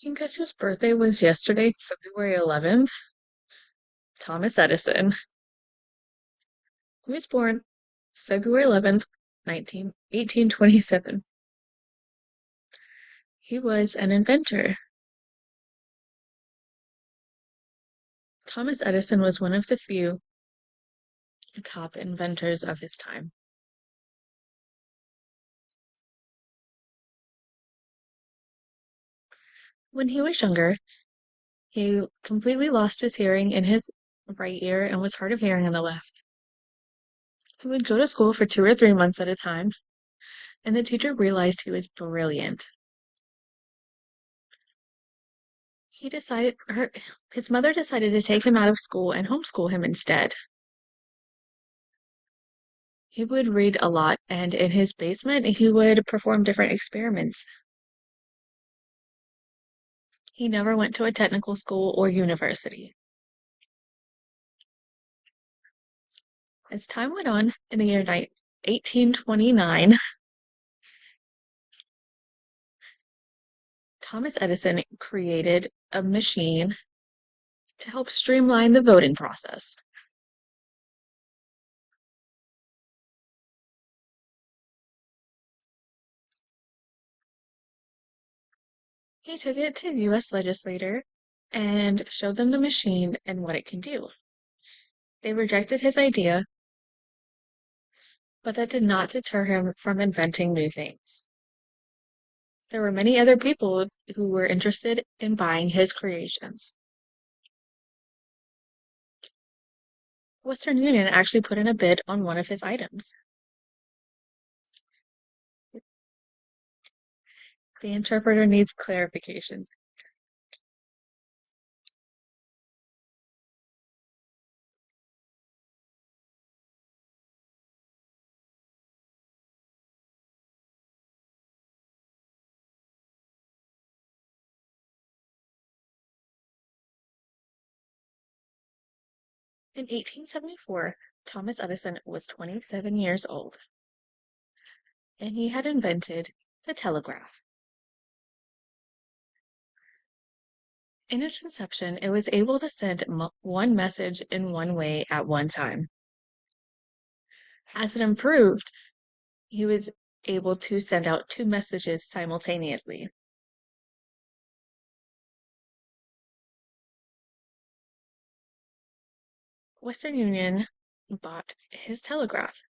Can you guess whose birthday was yesterday, February 11th? Thomas Edison. He was born February 11th, 1827. He was an inventor. Thomas Edison was one of the few top inventors of his time. When he was younger, he completely lost his hearing in his right ear and was hard of hearing in the left. He would go to school for 2 or 3 months at a time, and the teacher realized he was brilliant. His mother decided to take him out of school and homeschool him instead. He would read a lot, and in his basement, he would perform different experiments. He never went to a technical school or university. As time went on, in the year 1829, Thomas Edison created a machine to help streamline the voting process. He took it to U.S. legislator and showed them the machine and what it can do. They rejected his idea, but that did not deter him from inventing new things. There were many other people who were interested in buying his creations. Western Union actually put in a bid on one of his items. The interpreter needs clarification. In 1874, Thomas Edison was 27 years old, and he had invented the telegraph. In its inception, it was able to send one message in one way at one time. As it improved, he was able to send out two messages simultaneously. Western Union bought his telegraph,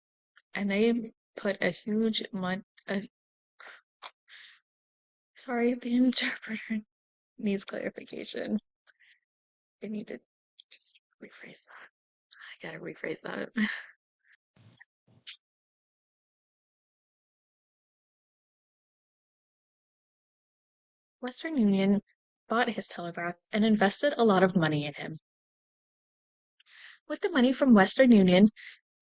and they put a huge sorry, the interpreter needs clarification. I need to just rephrase that. I gotta rephrase that. Western Union bought his telegraph and invested a lot of money in him. With the money from Western Union,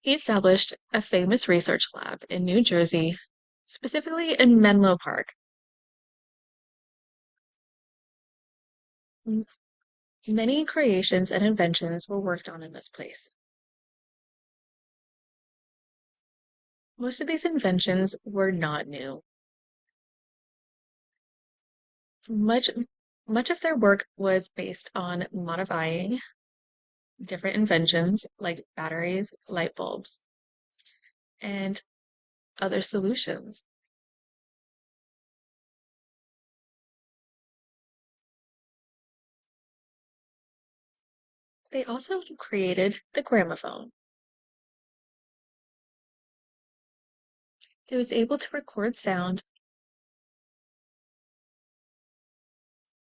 he established a famous research lab in New Jersey, specifically in Menlo Park. M- Many creations and inventions were worked on in this place. Most of these inventions were not new. Much much of their work was based on modifying different inventions like batteries, light bulbs, and other solutions. They also created the gramophone. It was able to record sound,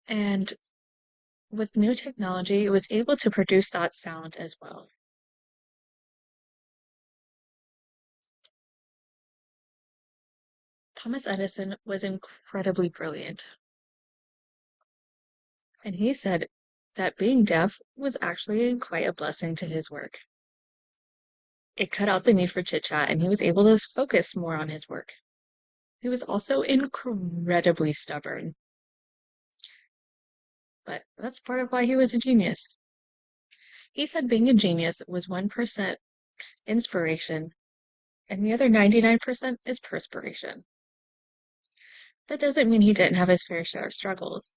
and with new technology, it was able to produce that sound as well. Thomas Edison was incredibly brilliant, and he said that being deaf was actually quite a blessing to his work. It cut out the need for chit chat, and he was able to focus more on his work. He was also incredibly stubborn, but that's part of why he was a genius. He said being a genius was 1% inspiration, and the other 99% is perspiration. That doesn't mean he didn't have his fair share of struggles.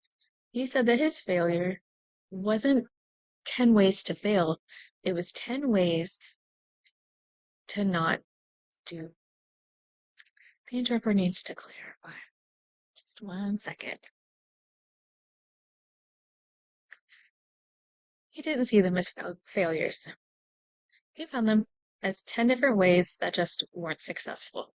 He said that his failure wasn't 10 ways to fail, it was 10 ways to not do. The interpreter needs to clarify. Just 1 second. He didn't see them as failures. He found them as 10 different ways that just weren't successful.